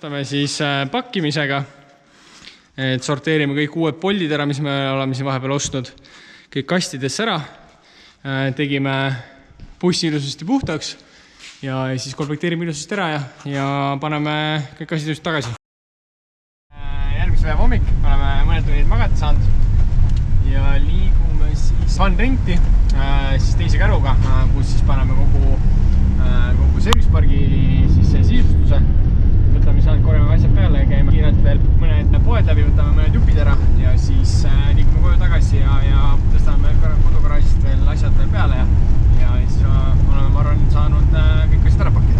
alustame siis pakkimisega. Et sorteerime kõik uued poldid ära, mis me oleme siin vahepeal ostnud. Kõik kastidesse ära. Tegime bussi ilusasti puhtaks ja siis komplekteerime ilusasti ära ja paneme kõik kastid ilusasti tagasi. Järgmise päeva hommik oleme mõned tunnid magata saanud ja liigume siis Van Ringti siis teise käruga, kus siis paneme kogu servicepargi sisustuse. Võtame sealt, korjame asjad peale ja käime kiirelt veel mõned poed läbi, võtame mõned jupid ära ja siis liigume koju tagasi ja tõstame kodugaraažist veel asjad veel peale ja siis oleme, ma arvan, saanud kõik asjad ära pakkida.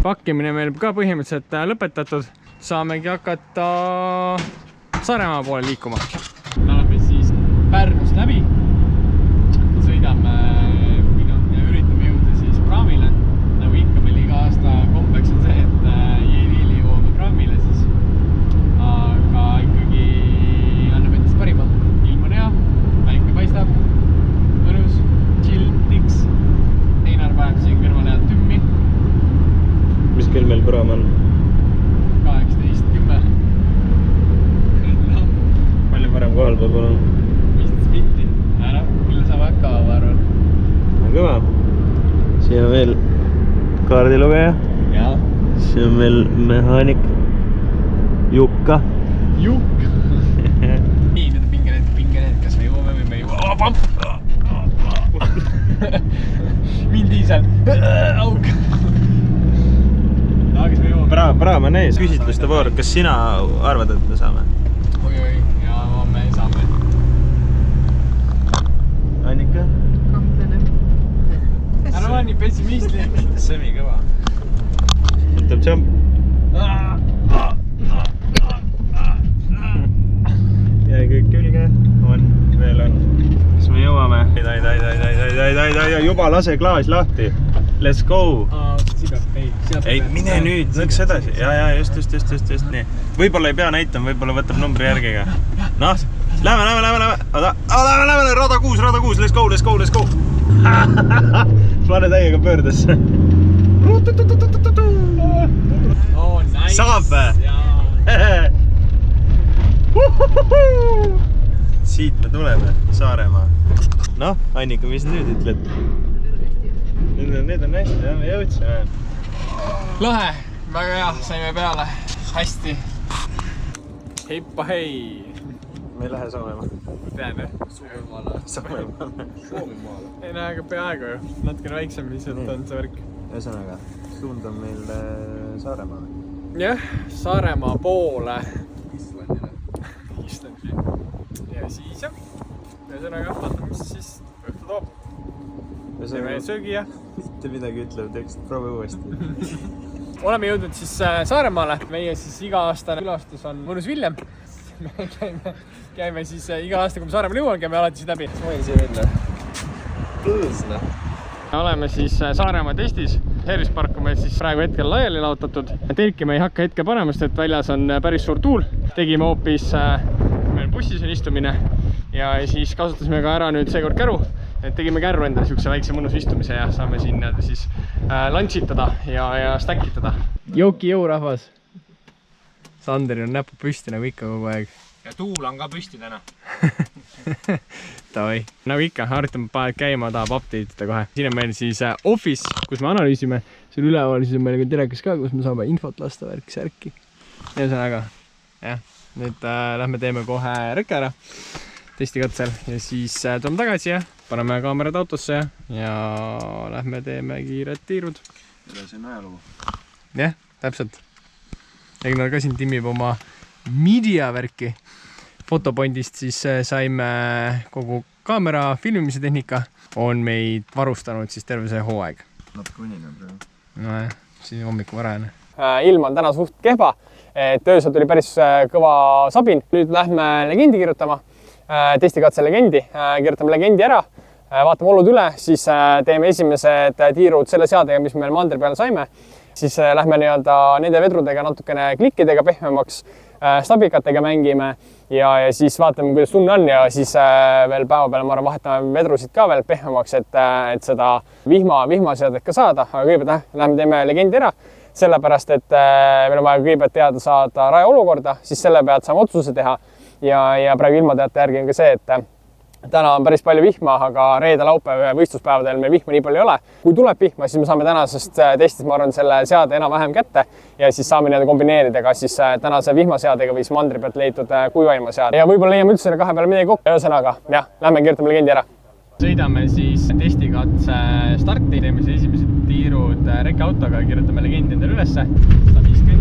Pakkimine meil ka põhimõtteliselt lõpetatud. Saamegi hakata Saaremaa poole liikuma. Läheme siis Pärnust läbi. Sõidame ja üritame jõuda siis praamile. Nagu ikka meil iga aasta kombeks on see, et Jõiliili jõuame praamile siis. Aga ikkagi annab endast parima. Ilm on hea, päike paistab, mõnus, chill, tiks. Einar paneb siin kõrvale head tümmi. Mis kell meil praam on? 18:10. Palju parem kohal peab olema? 15 minti. Ära, küll saab hakkama, ma arvan. Kõva. Siin on veel kaardilugeja. Ja. Siin on veel mehaanik. Jukka. Jukk. Nii, nüüd on pingeneed, kas me jõuame või me jõuame. Mind diisel. Auk. Kas me jõuame? Praam on ees. Küsitluste voor. Kas sina arvad, et me saame? Oi, ja me saame. Annika? Kahtlane. Ära ole nii pessimistlik. Semi kõva. Võtab jump. Jäi kõik külge. On, veel on. Kas me jõuame? Juba lase klaas lahti. Let's go! Ei, mine nüüd, nõks edasi. Ja, just nii. Võib-olla ei pea näitama, võib-olla võtab numbri järgiga. Noh, lähme. Lähme, rada 6, let's go. Pane täiega pöördesse. Oh, nice. Saab vä? Siit me tuleme, Saaremaa. Noh, Annika, mis nüüd ütled? Need on hästi, jah, me jõudsime. Lahe, väga hea, saime peale. Hästi. Heippa hei. Me ei lähe Soomemaa. Tean, jah? Soomemaa. Ei näe, aga peaaegu ju. Natukene väiksem lihtsalt on see värk. Ühesõnaga, suund on meil Saaremaa. Jah, Saaremaa poole. Islandile. Ja siis jah. Ühesõnaga, vaatame, mis siis õhtu toob. Teeme söögi ja mitte midagi ütlev tekst, proovi uuesti. Oleme jõudnud siis Saaremaale. Meie siis iga-aastane külastus on Mõnus Villem. Me käime siis iga aasta, kui me Saaremaale jõuame, käime alati siit läbi. Ma võin siia minna. Põõsna. Oleme siis Saaremaa testis. Servicepark on meil siis praegu hetkel laiali laotatud. Telki me ei hakka hetke panemast, et väljas on päris suur tuul. Tegime hoopis meil bussis on istumine ja siis kasutasime ka ära nüüd seekord käru. Et tegime kärru endale siukse väikse mõnus istumise ja saame siin siis lunchitada ja stackitada. Jooki jõu, rahvas! Sanderil on näpu püsti nagu ikka kogu aeg. Ja tuul on ka püsti täna. Tavai. Nagu ikka, harjutame paad käima, tahab update'ida kohe. Siin on meil siis office, kus me analüüsime. Seal üleval siis on meil telekas ka, kus me saame infot lasta särki. Ühesõnaga, jah, nüüd lähme teeme kohe rõkke ära testikatsel ja siis tuleme tagasi ja paneme kaamerad autosse ja lähme teeme kiired tiirud. See on ajalugu. Jah, täpselt. Egnar ka siin timmib oma media-värki. Fotopointist siis saime kogu kaamera filmimise tehnika. On meid varustanud siis terve see hooaeg. Natuke unine praegu. No jah, siis hommiku varajane. Ilm on täna suht kehva. Töösel tuli päris kõva sabin. Nüüd lähme legendi kirjutama. Testikatse legendi, kirjutame legendi ära, vaatame olud üle, siis teeme esimesed tiirud selle seadega, mis meil mandri peale saime. Siis lähme nende vedrudega natukene klikkidega pehmemaks, stabikatega mängime ja siis vaatame, kuidas tunne on ja siis veel päeva peale ma arvan vahetame vedrusid ka veel pehmemaks, et seda vihmaseadet ka saada. Aga kõigepealt lähme teeme legendi ära, sellepärast, et meil on vaja kõigepealt teada saada raja olukorda, siis selle pealt saame otsuse teha ja praegu ilmateate järgi on ka see, et täna on päris palju vihma, aga reede-laupäev võistluspäevadel meil vihma nii palju ei ole. Kui tuleb vihma, siis me saame tänasest testist, ma arvan, selle seade enam-vähem kätte ja siis saame nii-öelda kombineerida ka siis tänase vihmaseadega või siis mandri pealt leitud kuivailma seade. Ja võib-olla leiame üldse selle kahe peale midagi kokku. Ühesõnaga, jah, lähme kirjutame legendi ära. Sõidame siis testikatse starti, teeme siis esimesed tiirud rekkeautoga, kirjutame legendi endale ülesse. 150.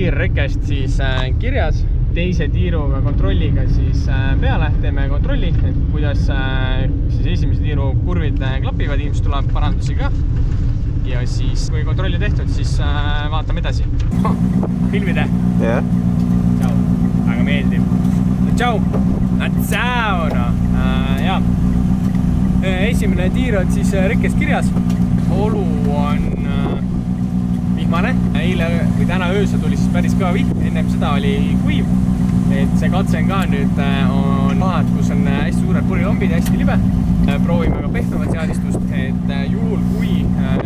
Rekest siis kirjas, teise tiiruga kontrolliga siis peale teeme kontrolli, et kuidas siis esimese tiiru kurvid klapivad, ilmselt tuleb parandusi ka ja siis kui kontrolli tehtud, siis vaatame edasi. Filmide? Jah. Tšau, väga meeldiv. Tšau, tšau, jaa. Esimene tiir on siis rekest kirjas, olu on vihmane. Eile või täna öösel tuli siis päris kõva vihm, ennem seda oli kuiv. Et see katse on ka nüüd on maad, kus on hästi suured purilombid ja hästi libe. Proovime ka pehmemat seadistust, et juhul kui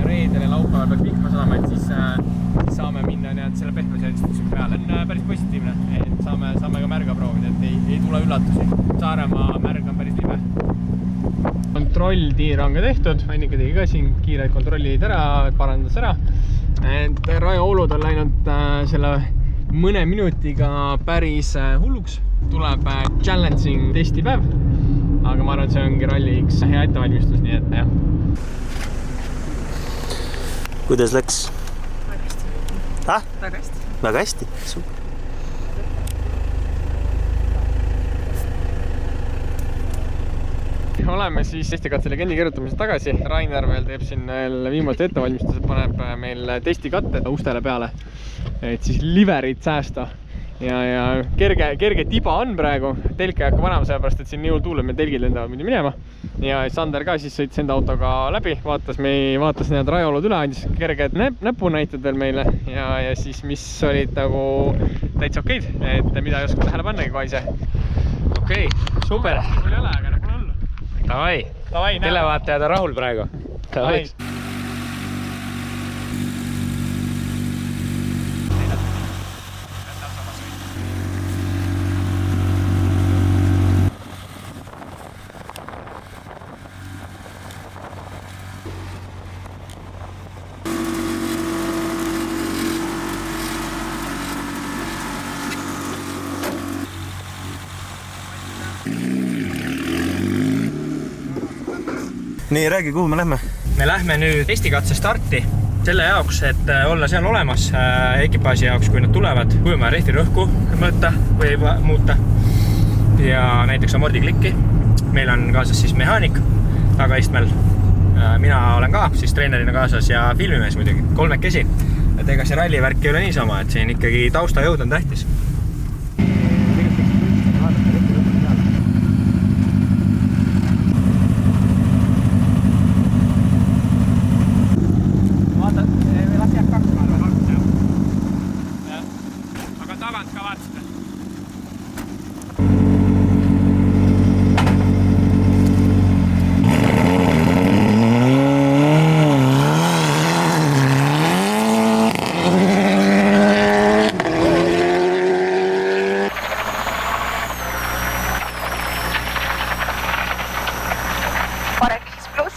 reedel ja laupäeval peaks vihma sadama, et siis saame minna selle pehme seadistuse peale. On päris positiivne, et saame ka märga proovida, et ei tule üllatusi. Saaremaa märg on päris libe. Kontrolltiir on ka tehtud, Annika tegi ka siin kiired kontrollid ära, parandas ära. Et rajaolud on läinud selle mõne minutiga päris hulluks. Tuleb challenging testipäev, aga ma arvan, et see ongi ralliks hea ettevalmistus, nii et jah. Kuidas läks? Väga hästi. Väga hästi. Väga hästi? Super. Oleme siis testikatse legendi kirjutamisest tagasi. Rainer veel teeb siin viimast ettevalmistused, paneb meil testikatte ustele peale, et siis liverit säästa. Ja kerge tiba on praegu. Telk ei hakka panema sellepärast, et siin nii hull tuul, et meil telgid lendavad muidu minema. Ja Sander ka siis sõitis enda autoga läbi, vaatas need rajaolud üle, andis kerged näpunäited veel meile ja siis mis olid nagu täitsa okeid, et mida ei oska tähele pannagi kohe ise. Okei, super. Mul ei ole, aga nagu hullu. Davai, televaatajad on rahul praegu. Davai. Nii, räägi, kuhu me lähme? Me lähme nüüd testikatse starti selle jaoks, et olla seal olemas ekipaasi jaoks, kui nad tulevad. Kui me rehvi rõhku mõõta või muuta ja näiteks amordiklikki. Meil on kaasas siis mehaanik tagaistmel. Mina olen ka siis treenerina kaasas ja filmimees muidugi, kolmekesi. Et ega see rallivärk ei ole niisama, et siin ikkagi taustajõud on tähtis.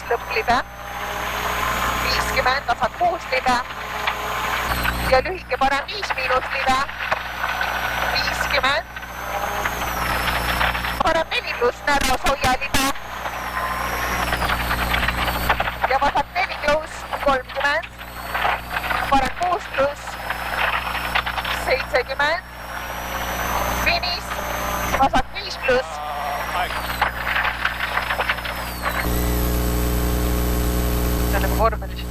lõpplibe, 50 tasad 6 libe ja lühike parem 5 miinuslibe, 50, parem 4 pluss närvas hoia libe ja vasak 4 kluus 30, parem 6 pluss 70, finis, vasak 5 pluss. See on nagu vormelis.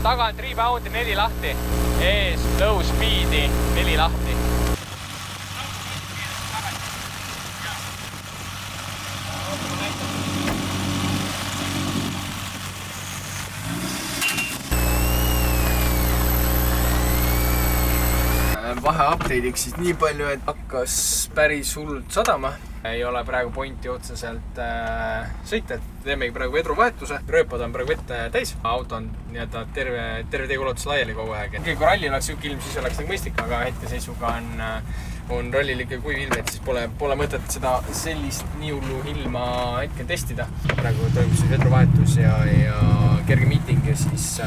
Tagant rebound'i 4 lahti, ees low speed'i 4 lahti. vahe update'iks siis nii palju, et hakkas päris hullult sadama. Ei ole praegu pointi otseselt sõita, et teemegi praegu vedruvahetuse. Rööpad on praegu vette täis. Auto on nii-öelda terve tee ulatus laiali kogu aeg. Kui ralli oleks siuke ilm, siis oleks nagu mõistlik, aga hetkeseisuga on rallil ikka kuiv ilm, et siis pole mõtet seda sellist nii hullu ilma hetkel testida. Praegu toimub siis vedruvahetus ja kerge meeting ja siis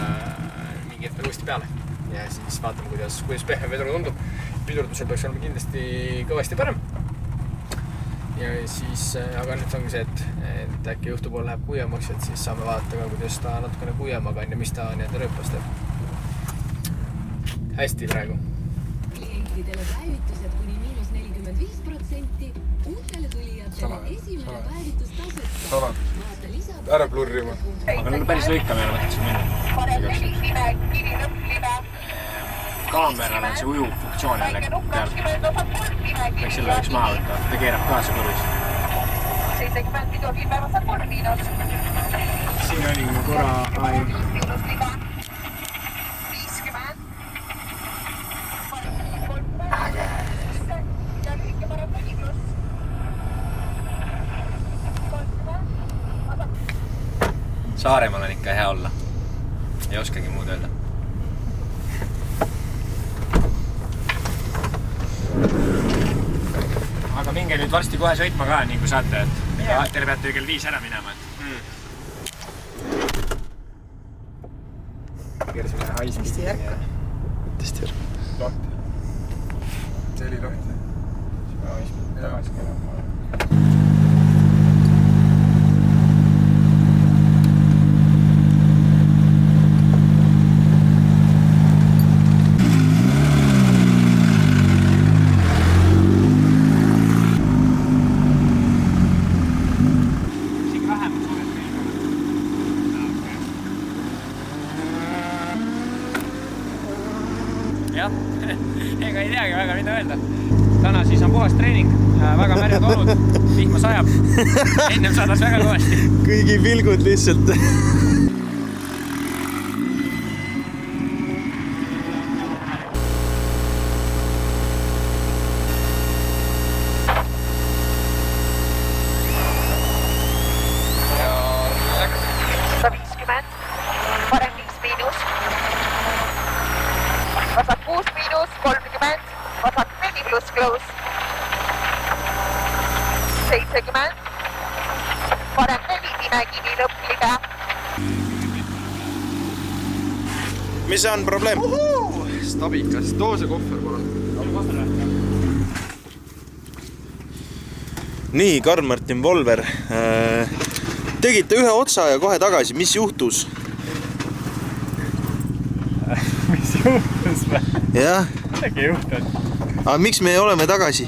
mingi hetk uuesti peale. Ja siis vaatame, kuidas pehme vedru tundub. Pidurdusel peaks olema kindlasti kõvasti parem. Ja siis, aga nüüd ongi see, et äkki õhtupool läheb kuiemaks, et siis saame vaadata ka, kuidas ta natukene kuiemaga on ja mis ta nii-öelda rööpas teeb. Hästi praegu. Klientidele päevitused kuni -45%, uutele tulijatele esimene päevitustasud. Vaata lisab. Ära plurrima. Aga päris lõikame ei ole mõttes minna. parem nelitine, kivi lõpline. Kaameral on see ujuv funktsioon jälle peal. Läks selle üks maha võtta, ta keerab kaasa korvis. 70 pidu kiipäevas on 3 miinus. Siin oli mu korra... 50. Ja kõike parem 4 pluss. 30. Saaremaal on ikka hea olla. Ei oskagi muud öelda. Aga minge nüüd varsti kohe sõitma ka, nii kui saate, et teile peate ju kell 5 ära minema. Kersime haismi. Testi järk. Lahti. See oli lahti. Haismi tagasi keerama. Jah, ega ei teagi väga mida öelda. Täna siis on puhas treening, väga märjad olud, vihma sajab. Ennem sadas väga kõvasti. Kõigi pilgud lihtsalt. Parem 5 miinus. Vasak 6 miinus, 30. Vasak 4 pluss close. 70. Parem nelitine, kivi lõpline. Mis on probleem? Stabikas. Too see kohver, palun. Nii, Karl-Martin Volver. Tegite ühe otsa ja kohe tagasi. Mis juhtus? Mis juhtus või? Jah. Midagi ei juhtunud. Aga miks me oleme tagasi?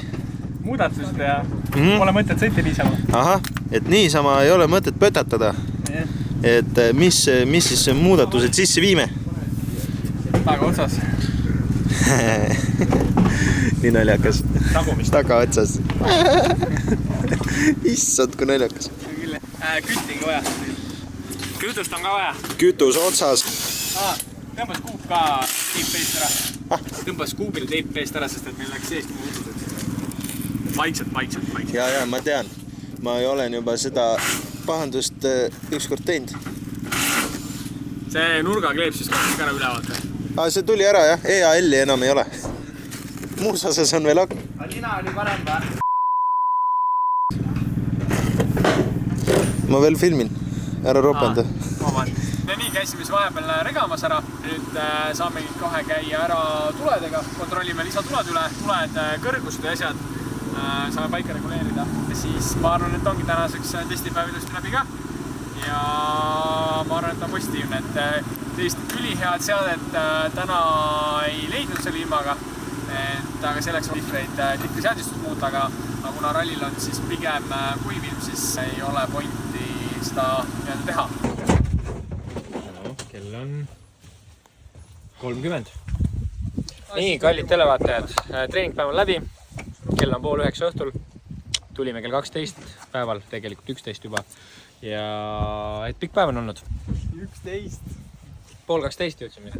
Muudatused ja pole mõtet sõita niisama. Ahah, et niisama ei ole mõtet pötatada. Et mis siis muudatused sisse viime? Taga otsas. Nii naljakas. Tagumist. Taga otsas. Issand, kui naljakas. Küttingi vaja. Kütust on ka vaja. Kütus otsas. Tõmbas kuub ka teip eest ära. Tõmbas kuubil teip eest ära, sest et meil läks seest muutused. Vaikselt. Ja, ma tean. Ma olen juba seda pahandust ükskord teinud. See nurgakleep siis läks ära ülevalt. See tuli ära jah, EAL-i enam ei ole. Muus osas on veel hakk. Lina oli parem või? Ma veel filmin, ära ropenda. Ja nii käisime siis vahepeal regamas ära. Nüüd saamegi kohe käia ära tuledega. Kontrollime lisatuled üle, tuled, kõrgused ja asjad. Saame paika reguleerida. Ja siis ma arvan, et ongi tänaseks testipäev ilusti läbi ka. Ja ma arvan, et on positiivne, et tõesti ülihead seadet täna ei leidnud selle ilmaga. Aga selleks on tihvri seadistust muuta, aga kuna rallil on siis pigem kuiv ilm, siis ei ole pointi seda teha. Kell on 30. Nii, kallid televaatajad, treeningpäev on läbi. Kell on 8:30 õhtul. Tulime kell 12 päeval, tegelikult 11 juba. Ja et pikk päev on olnud. 11. 11:30 jõudsime.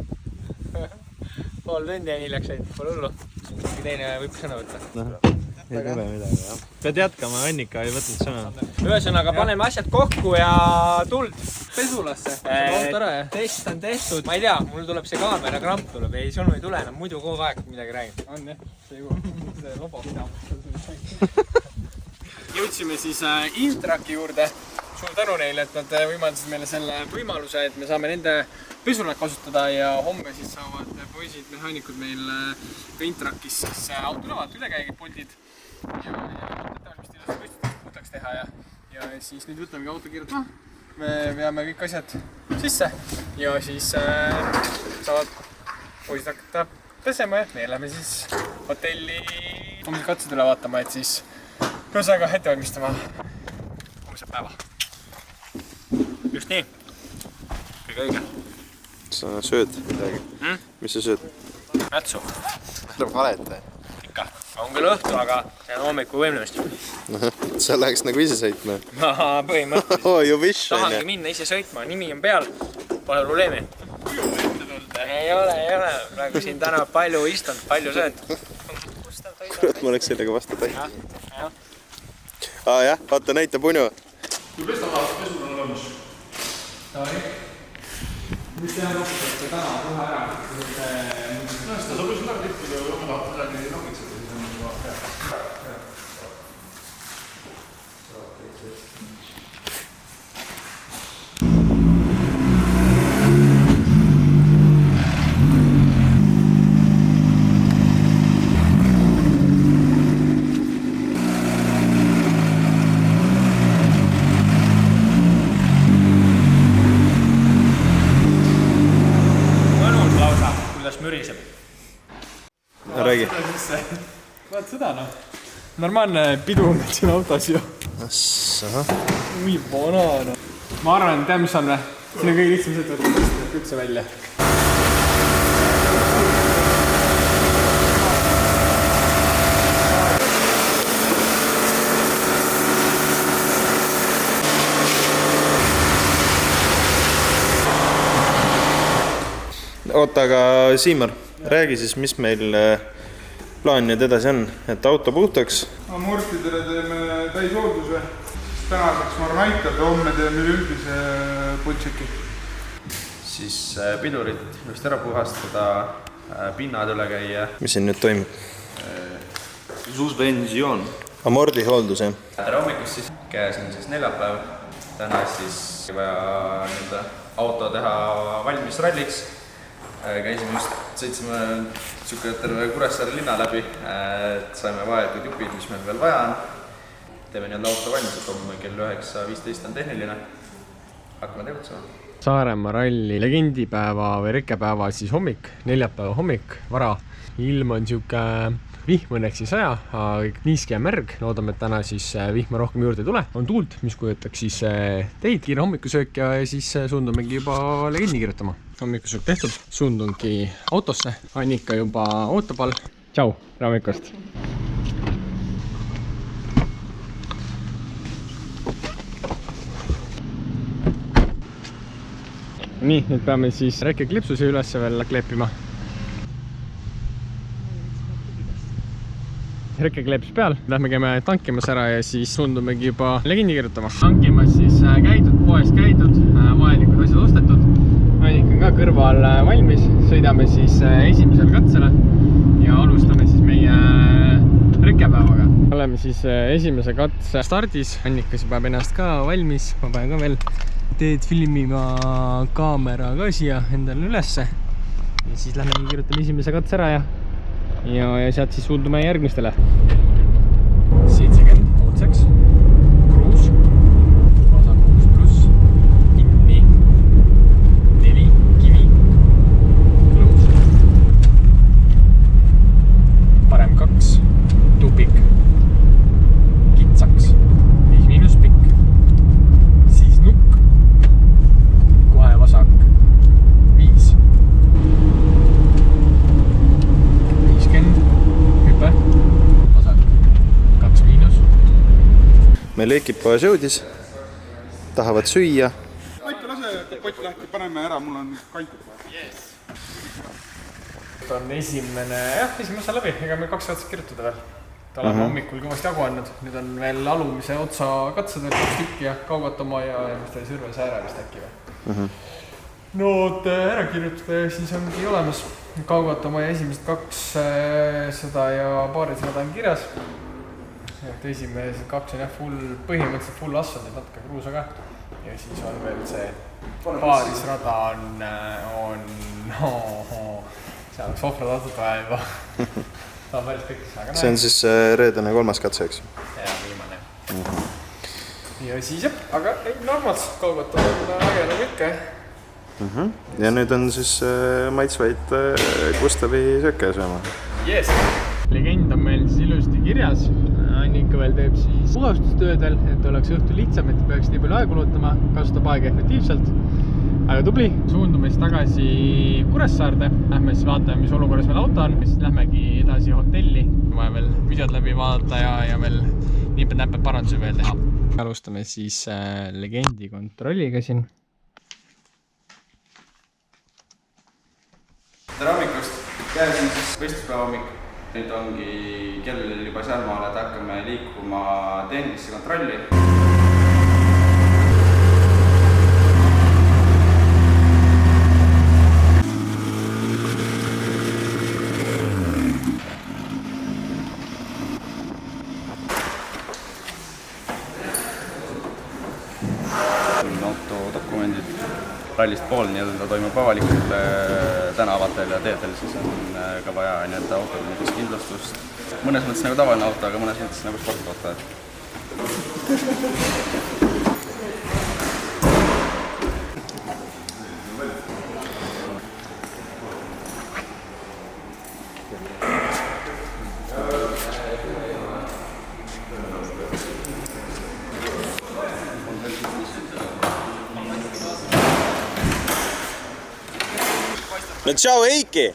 pool tundi hiljaks jäid, pole hullu. Mingi teine võib sõna võtta. Ei tule midagi, jah. Pead jätkama, Annika ei võtnud sõna. Ühesõnaga, paneme asjad kokku ja tuld pesulasse. test on tehtud. Ma ei tea, mul tuleb see kaamera kramp tuleb. Ei, sul ei tule enam, muidu kogu aeg midagi räägib. On jah, see lobo jõudsime siis Intraki juurde. Suur tänu neile, et nad võimaldasid meile selle võimaluse, et me saame nende pesulat kasutada ja homme siis saavad poisid, mehaanikud meil ka Intrakis siis autole üle käigid, poldid ja mõtletavalt vist puhtaks teha ja siis nüüd võtamegi autokiirelt maha. Me veame kõik asjad sisse ja siis saavad poisid hakata pesema ja me lähme siis hotelli homsed katsed üle vaatama, et siis ühesõnaga ette valmistama homsed päeva. Just nii. Kõige õige. Sa sööd midagi. Mis sa sööd? Mätsu. Ära valeta. Ikka. On küll õhtu, aga see on hommiku võimlemist. Sa läheks nagu ise sõitma. Põhimõtteliselt. Oh, you wish, Tahangi minna ise sõitma. Nimi on peal. Pole probleemi. Ei ole. Praegu siin täna palju istunud, palju sööd. Kurat, ma oleks sellega vastu täit. Jah, vaata, näita punu. Kui pesul on olemas? Mis teha nokku, et täna kohe ära? Seda saab pesul ära tippida ja oma tahab midagi nokitseda, siis on juba hea. Müriseb. Räägi. Vaat seda Normaalne pidu on meil siin autos ju. Assah. Ui, banana. Ma arvan, tea mis on või? Siin on kõige lihtsam see, et võtta kütse välja. Oota, aga Siimar, räägi siis, mis meil plaan nüüd edasi on, et auto puhtaks. Amortidele teeme täishoolduse. Tänaseks ma arvan aitab ja homme teeme üldise pultseki. Siis pidurid just ära puhastada, pinnad üle käia. Mis siin nüüd toimub? Suspensioon. Amordi hooldus, jah? Tere hommikust siis. Käes on siis neljapäev. Täna siis vaja auto teha valmis ralliks. Käisime just, sõitsime terve Kuressaare linna läbi, et saime vajatud jupid, mis meil veel vaja on. Teeme nii auto valmis, et homme kell 9.15 on tehniline. Hakkame tegutsema. Saaremaa ralli legendipäeva või rekkepäeva siis hommik, neljapäeva hommik, vara. Ilm on siuke vihm õnneks ei saja, niiski ja märg. Loodame, et täna siis vihma rohkem juurde ei tule. On tuult, mis kujutaks siis teid, kiire hommikusöök ja siis suundumegi juba legendi kirjutama. Hommikusöök tehtud, suundungi autosse. Annika juba ootab all. Tšau, tere hommikust! Nii, nüüd peame siis rekkeklipsuse üles veel kleepima. Rekkekleeps peal, lähme käime tankimas ära ja siis suundumegi juba legendi kirjutama. Tankimas siis käidud, poes käidud, vajalikud asjad ostetud. Annika on ka kõrval valmis, sõidame siis esimesele katsele ja alustame siis meie rekkepäevaga. Oleme siis esimese katse stardis, Annika siis peab ennast ka valmis, ma pean ka veel teed filmima kaamera ka siia endale ülesse. Ja siis lähme kirjutame esimese katse ära ja sealt siis suundume järgmistele. 70 otseks, kruus, vasak 6 pluss, inni, 4 kivi, close, parem 2, tupik, kitsaks, 5 miinus pikk, siis nukk, kohe vasak, 5. 50, hüpe, vasak, 2 miinus. Meil ekipaaž jõudis, tahavad süüa. Aitu lase pott lahti, paneme ära, mul on kantud vaja. on esimene osa läbi, ega me 2 katset kirjutada veel. Oleme hommikul kõvasti jagu andnud, nüüd on veel alumise otsa katsed veel 2 tükki ja Kaugatamaa ja mis ta oli Sõrve Sääre vist äkki või. Nood ära kirjutada ja siis ongi olemas Kaugatamaa ja esimesed 200 ja paarisada on kirjas. Et esimesed 2 on põhimõtteliselt full asfalt, natuke kruusa ka. Ja siis on veel see paarisrada on seal oleks ohvratatut vaja juba. Ta on päris pikk. See on siis reedene 3. katse, eks? Ja, viimane. Ja siis jah, aga normaalselt Kaugatamaa on äge nagu ikka. Ja nüüd on siis maitsvaid Gustavi sööke sööma. Yes! Legend on meil siis ilusti kirjas. Annika veel teeb siis puhastustöödel, et oleks õhtu lihtsam, et peaks nii palju aega kulutama, kasutab aega efektiivselt. Aga tubli! Suundume siis tagasi Kuressaarde. Lähme siis vaatame, mis olukorras meil auto on. Siis lähmegi edasi hotelli. Vaja veel videod läbi vaadata ja veel niped-näped parandusi veel teha. Alustame siis Legendi kontrolliga siin. Tere hommikust! Käes on siis võistluspäeva hommik. Nüüd ongi kell juba sealmaal, et hakkame liikuma tehnilisse kontrolli. Autodokumendid rallist pool, nii et ta toimub avalikult tänavatel ja teedel, siis on ka vaja autol näiteks kindlustust. Mõnes mõttes nagu tavaline auto, aga mõnes mõttes nagu sportauto. No tšau Eiki!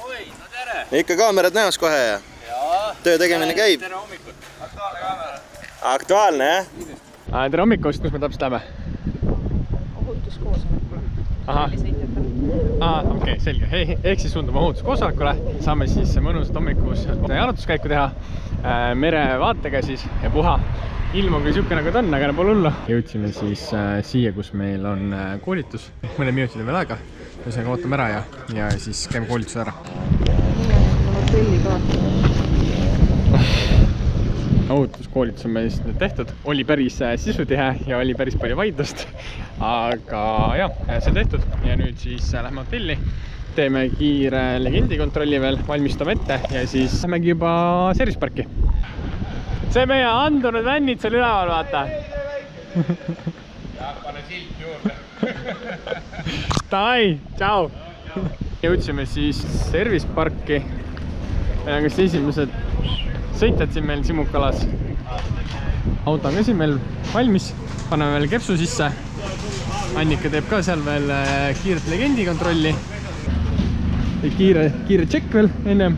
Oi, no tere! Ikka kaamerad näos kohe ja? Jaa. Töö tegemine käib? Tere hommikut! Aktuaalne kaamera. Aktuaalne, jah? Tere hommikust, kus me täpselt läheme? Ohutuskoosolekule. Okei, selge. Ehk siis suundume ohutuskoosolekule. Saame siis mõnusat hommikus jalutuskäiku teha merevaatega siis ja puha. Ilm on küll siuke nagu ta on, aga pole hullu. Jõudsime siis siia, kus meil on koolitus. Mõne minutid on veel aega. Ühesõnaga ootame ära ja siis käime koolituse ära. Hotelli ka. Ohutuskoolitus on meil nüüd tehtud. Oli päris sisutihe ja oli päris palju vaidlust. Aga jah, see tehtud. Ja nüüd siis lähme hotelli. Teeme kiire Legendi kontrolli veel, valmistame ette ja siis lähmegi juba serviceparki. See meie andunud vännid seal üleval, vaata. Ja, pane silt juurde. Davai, tšau! Jõudsime siis serviceparki. Meil on kas esimesed sõitjad siin meil Simukalas. Auto on ka siin meil valmis. Paneme veel kepsu sisse. Annika teeb ka seal veel kiiret Legendi kontrolli. Kiire tšekk veel ennem.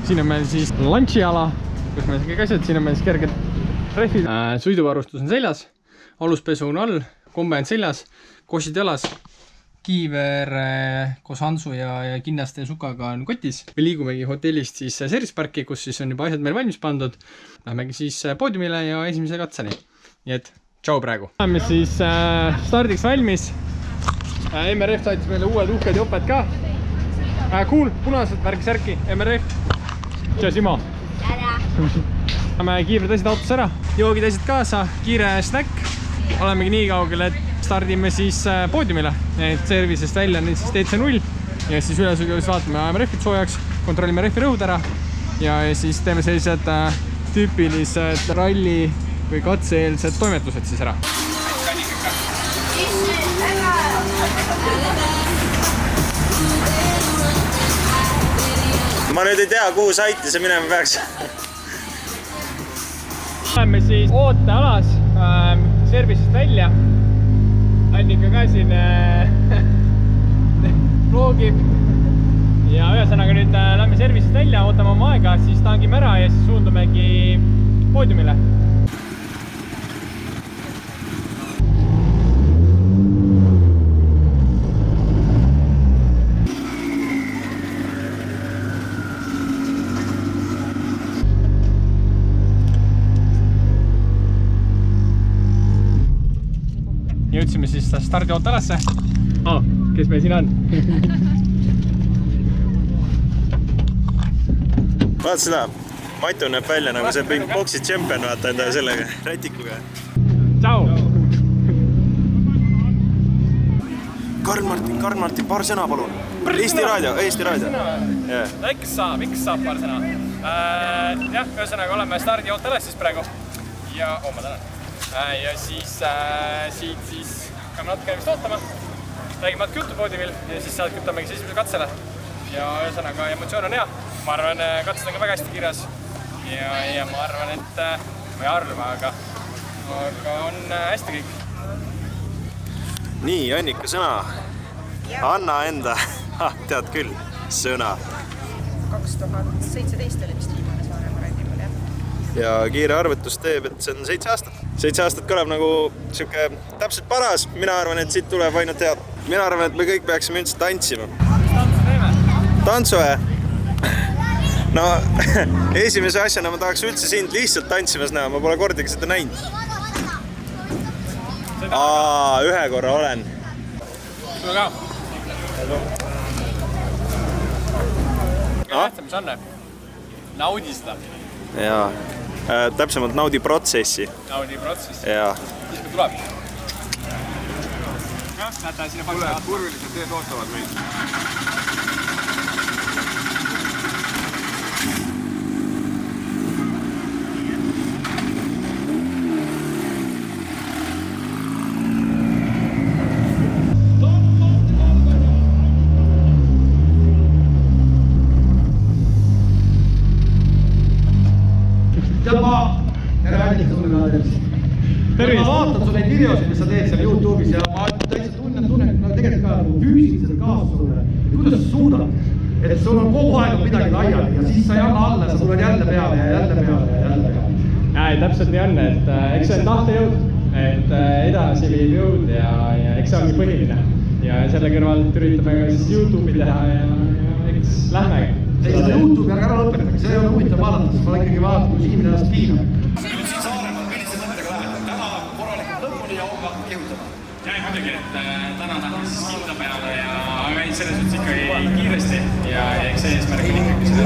Siin on meil siis lunchiala, kus meil kõik asjad. Siin on meil siis kerged rehvid. Suiduvarustus on seljas. Aluspesu on all. Kombe on seljas. Kossid jalas, kiiver koos Hansu ja kinnaste ja sukaga on kotis. Me liigumegi hotellist siis serviceparki, kus siis on juba asjad meil valmis pandud. Lähmegi siis poodiumile ja esimese katseni. Nii et tšau praegu. Läheme siis stardiks valmis. MRF saatis meile uued uhked joped ka. Cool, punased värgi särki, MRF. Tšau Simo. Lähme kiired asjad autos ära. Joogid asjad kaasa, kiire snäkk. Olemegi nii kaugel, et stardime siis poodiumile. Servicest välja on siis DC0 ja siis ülesõigus vaatame, ajame rehvid soojaks, kontrollime rehvi rõhud ära ja siis teeme sellised tüüpilised ralli või katse-eelsed toimetused siis ära. Ma nüüd ei tea, kuhu saiti see minema peaks. Oleme siis ootealas servicest välja. Annika ka siin vlogib ja ühesõnaga nüüd lähme servicest välja, ootame oma aega, siis tangime ära ja siis suundumegi poodiumile. jõudsime siis stardiootealasse. Kes meil siin on? Vaata seda, Matu näeb välja nagu see mingi boksi tšempion, vaata enda sellega rätikuga. Tšau! Karl Martin, paar sõna palun. Eesti Raadio. Ikka saab paar sõna. Jah, ühesõnaga oleme stardiootelas siis praegu. Ja, ma tänan. Ja siis siit siis hakkame natuke vist ootama. Räägime natuke jutupoodi veel ja siis sealt kütamegi siis esimese katsele. Ja ühesõnaga emotsioon on hea. Ma arvan, katsed on ka väga hästi kirjas. Ja ma arvan, et ma ei arva, aga on hästi kõik. Nii, Annika, sõna. Anna enda, tead küll, sõna. 2017 oli vist viimane Saaremaa ralli mul, jah. Ja kiire arvutus teeb, et see on 7 aastat. 7 aastat kõlab nagu siuke täpselt paras. Mina arvan, et siit tuleb ainult head. Mina arvan, et me kõik peaksime üldse tantsima. Tantsu, jah? No, esimese asjana ma tahaks üldse sind lihtsalt tantsimas näha. Ma pole kordagi seda näinud. Ühe korra olen. Sulle ka. Tähtsam, mis on? Naudi seda. Jaa. Täpsemalt naudi protsessi. Naudi protsessi. Jaa. Siis kui tuleb. Näete, sinna palju vaatama. Kurvilised teed ootavad meid. Ma vaatan su neid videosid, mis sa teed seal YouTube'is ja ma täitsa tunnen tegelikult ka nagu füüsiliselt kaasa sulle. Kuidas sa suudad? Et sul on kogu aeg midagi laiali ja siis sa ei anna alla, sa tuled jälle peale ja jälle peale ja jälle peale. Täpselt nii on, et eks see on tahtejõud, et edasi viib jõud ja eks see ongi põhiline. Ja selle kõrvalt üritame ka siis YouTube'i teha ja eks lähmegi. Ei, seda YouTube'i ära lõpetagi, see ei ole huvitav vaadata, sest ma ikkagi vaatan, kui Siim ennast piinab. Jah, muidugi, et täna tahaks siis kinda peale ja selles mõttes ikkagi kiiresti ja eks see eesmärk on ikkagi seda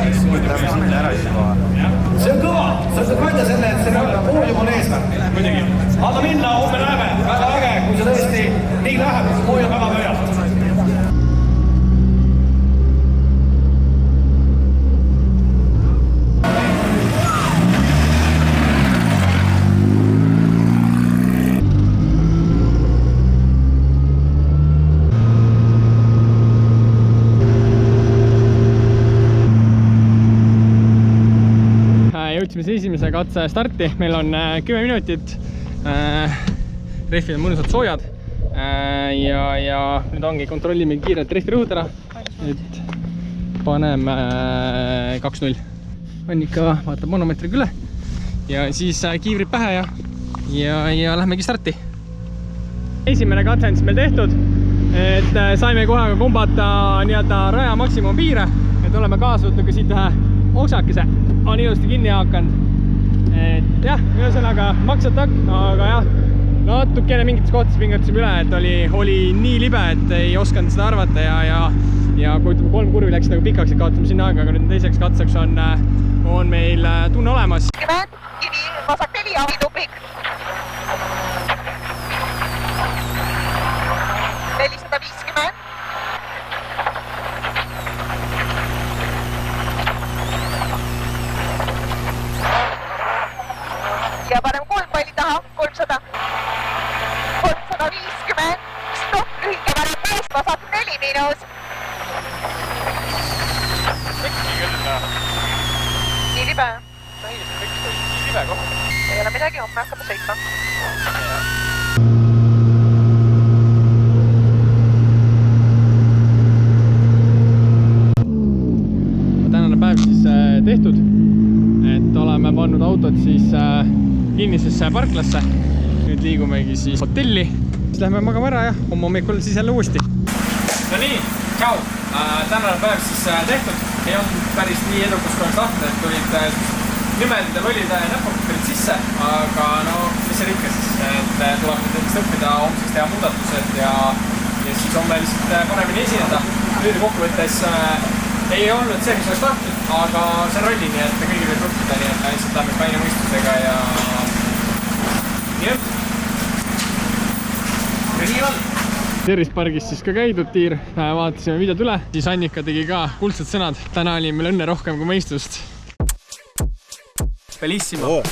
see on kõva, sa saad välja selle, et see poodium on eesmärk. Muidugi. Anna minna, homme näeme, väga äge, kui see tõesti nii läheb, siis hoiab väga pööjalt. Jõudsime esimese katse starti, meil on 10 minutit, rehvid on mõnusad soojad ja nüüd ongi, kontrollime kiirelt rehvi rõhud ära, et paneme 2-0. Annika vaatab manomeetriga üle ja siis kiivrid pähe ja lähmegi starti. Esimene katse on siis meil tehtud, et saime kohe kombata nii-öelda raja maksimumpiire, et oleme kaasa võtnud ka siit ühe oksakese, on ilusti kinni hakanud. Et jah, ühesõnaga maksatak, aga jah, natukene mingites kohtades pingatasime üle, et oli nii libe, et ei osanud seda arvata ja kui 3 kurvi läks nagu pikaks, et kaotasime sinna aega, aga nüüd teiseks katseks on meil tunne olemas. Kivi, vasak 4, avitupik. 450. Ja parem 3 palli taha, 300. 350. Stopp, lühike varem eest, vasak 4 miinus. Nii libe. Nii libe koht. Ei ole midagi, homme hakkame sõitma. Tänane päev siis tehtud, et oleme pannud autod siis kinnisesse parklasse. Nüüd liigumegi siis hotelli. Siis lähme magama ära ja homme hommikul siis jälle uuesti. No nii, tšau! Tänane päev siis tehtud. Ei olnud päris nii edukas kui oleks tahtnud, et tulid nimed ja lollid näpapapid sisse, aga no mis see ikka siis. et tuleb nendest õppida, homseks teha muudatused ja siis homme lihtsalt paremini esineda. Nüüd kokkuvõttes ei olnud see, mis oleks tahtnud, aga see on rolli, nii et kõigil võib õppida, nii et me lihtsalt läheme kaine mõistusega ja nii. Tervispargis siis ka käidud tiir, vaatasime videod üle, siis Annika tegi ka kuldsed sõnad. Täna oli meil õnne rohkem kui mõistust. Bellissimo!